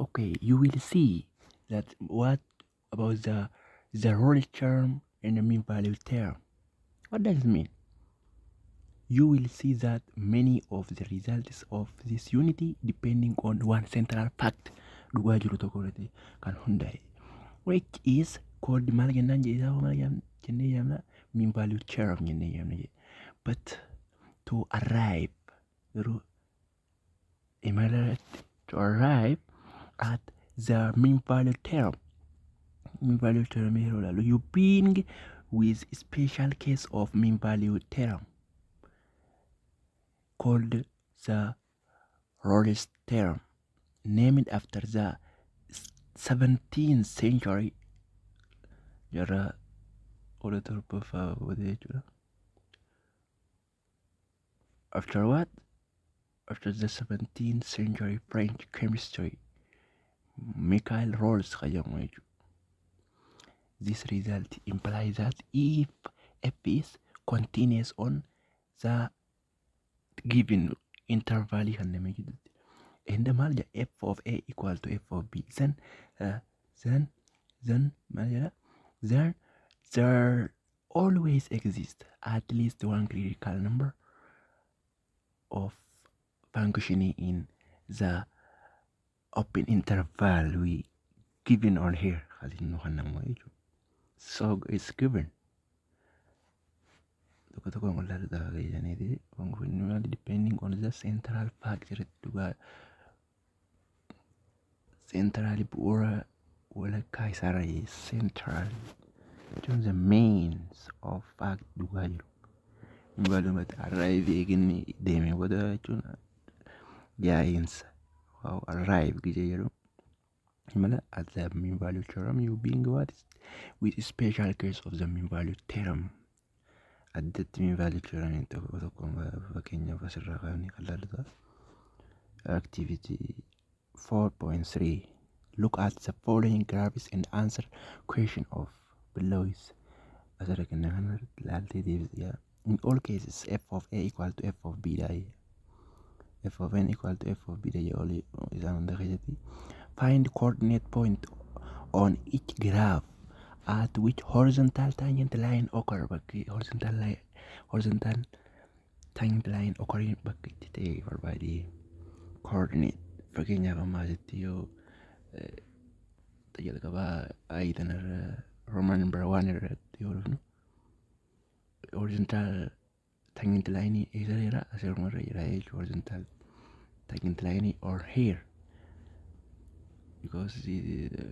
Okay, you will see that what about the role term and the mean value term. What does it mean? You will see that many of the results of this unity depending on one central fact dhugaa jiru tokko irratti kan hundaa'e, which is called maal jennaan jedhaa maal jennee yaamna mean value term jennee yaamna jedhe. But to arrive through to arrive at the mean value term here you being with special case of mean value term called the Rolle's theorem, named after the 17th century jara ola torbaffaa booda jechuudha. After what? After the 17th century French chemistry Michael Rolle's jedhamu jechuudha. This result implies that if f is continuous on the given interval kan nama jedhutti and maal jedha f of a equal to f of b then maal jedha then there always exists at least one critical number of functioning in the open interval we given on here. So it's given depending on the central factor centrally bu'uura walakkaa isaarra central the mains of fact dhugaa jiru balumatti arrive eeginni deeme booda jechuun yaa'insa arrive gije jedhu mala at the mean value theorem you being what is with special case of the mean value theorem addatti mean value theorem tokko fakkeenyaaf asirraa kaafnee kan laallu activity 4.3 look at the following graphs and answer question of below is asirra kenna kana laaltee deebisee in all cases f of a equal to f of b f of n equal to f of b isaan hunda keessatti find coordinate point on each graph at which horizontal tangent line occur bakki horizontal tangent line occurring bakki itti ta'e barbaade coordinate fakkeenyaaf ammaa asitti yoo jalqabaa ayitanarra roman number 1 irratti yoo dhufnu horizontal tangent line eessarra asirrumarra jira jechuudha horizontal tangent line or here because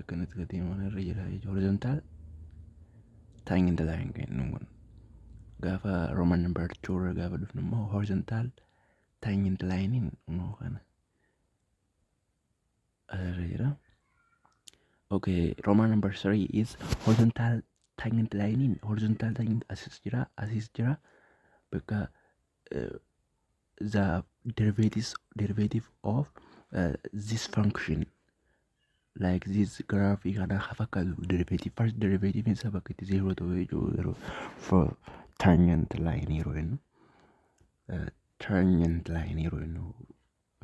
kanatti gateemanirra jira jechuudha horizontal tangent line kennu kun gaafa roman number 2 irra gaafa dhufnu immoo horizontal tangent line immoo kana asirra jira. Okay, Roman number 3 is horizontal tangent line horizontal tangent asis jira because the derivative of this function like this graph kana fakkaatu derivative first derivative is bakka itti 0 ta'u jechuudha for tangent line yeroo jennu tangent line yeroo jennu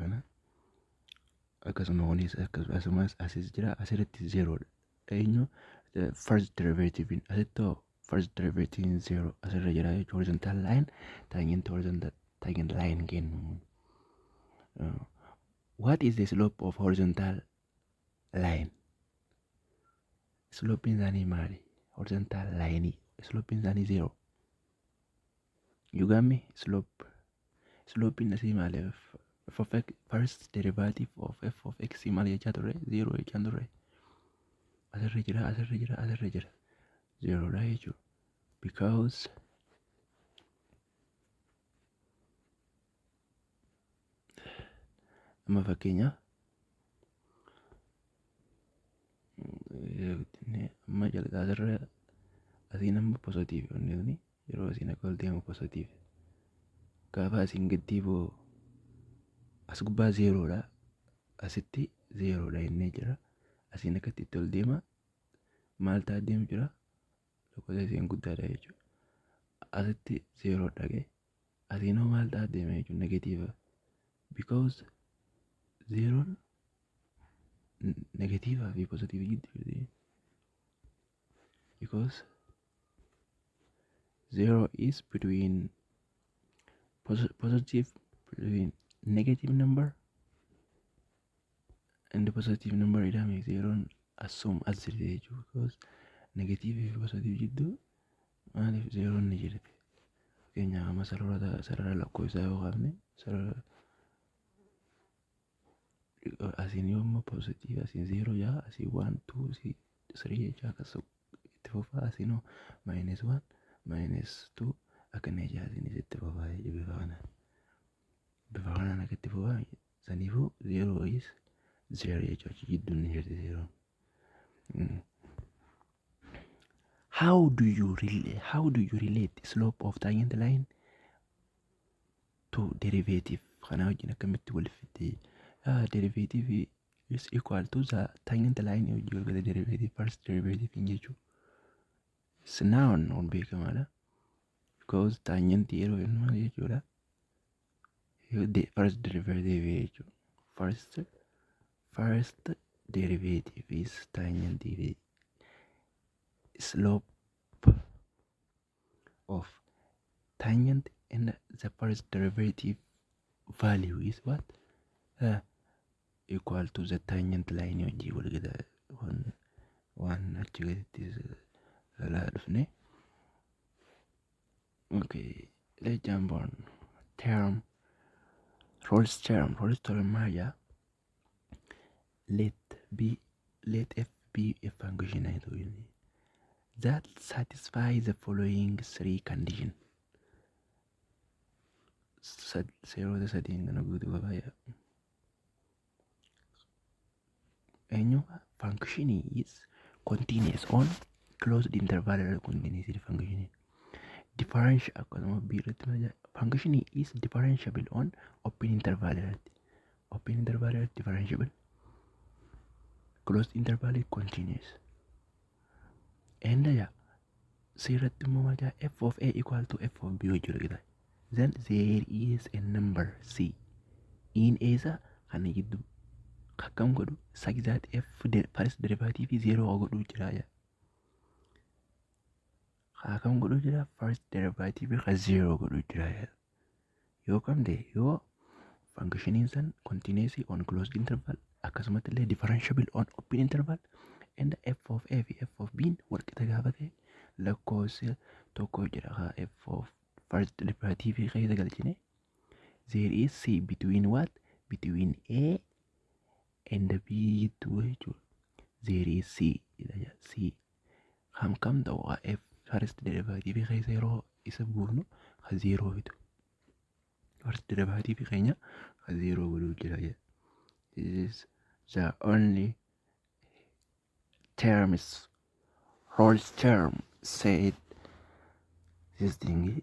kana akkasuma kunis akkasumas asis jira asirratti 0 eenyu first derivative asitto first derivative 0 asirra jira jechuudha horizontal line tangent line kennu. What is the slope of horizontal line? Slope isaanii maali? Horizontal line slope isaanii 0. You got me? Slope asii maali? F of x first derivative of f of x maal jechaa turre 0 jechaa turre asirra jira 0 dha jechuudha because amma fakkeenya amma jalqaba asirra asiin amma positive onni yeroo asiin akka ol deemu positive gaafa asiin gaddiiboo as gubbaa 0 dha asitti 0 dha innee jira asiin akkatti itti ol deema maal ta'a deemu jira tokko asiin guddaadha jechuudha asitti 0 dhage asiin hoo maal ta'a deema jechuudha negative because 0 negatiivaa fi positiivii gidduu jirti. Because 0 is between positive, between negative number and the positive number. It makes 0 assume as jirti jechuudha. Because negative fi positive gidduu maaliif 0 ni jirti. Fakkeenyaaf amma sarara lakkoofsaa yoo qabne sarara asiin yoommoo positive asiin 0 jaa asiin 1 2 3 jechaa akkas itti fufaa asiin -1 -2 akkana jechaa asiinis itti fufaa bifa kanaan akka itti fufaa saniifuu 0 is 0 jechaa achi gidduun ni jirti 0. How do you relate slope of tangent line to derivative? Kana wajjin akkamitti wal fidde? Derivative is equal to the tangent line wajjin wal gala derivative first derivative hin jechuudha. It's noun on beekamaadha. Because tangent yeroo jennu maal jechuudha? First derivative jechuudha. First derivative is tangent slope of tangent and the first derivative value is what? Equal to the tangent line wajjin wal gala waan achi gaditti dhufne. Okay, let's jump on Rolle's theorem Maya. Let f be a function that satisfies the following three conditions. Zero the setting gonna go to function is continuous on closed interval continuous function. Function is differentiable on open interval differentiable, closed interval continuous. And f of a equal to f of b. Then there is a number c in a kana jiddu akkam godhu such that f first derivative is 0 godhu jira. Akkam godhu jira first derivative is 0 godhu jira. Yoo kamde yoo function san continuous on closed interval akkasumallee differentiable on open interval and f of a fi f of b wal qixa gaafate lakkoofsa tokko jira f of first derivative keessa galchine there is c between what? Between a and b jechuudha. There is c kam ta'u f first derivative keessa yeroo isa buufnu ka 0 fitu. First derivative keenya ka 0 godhuu jira. This is the only term is Rolle's theorem said this thing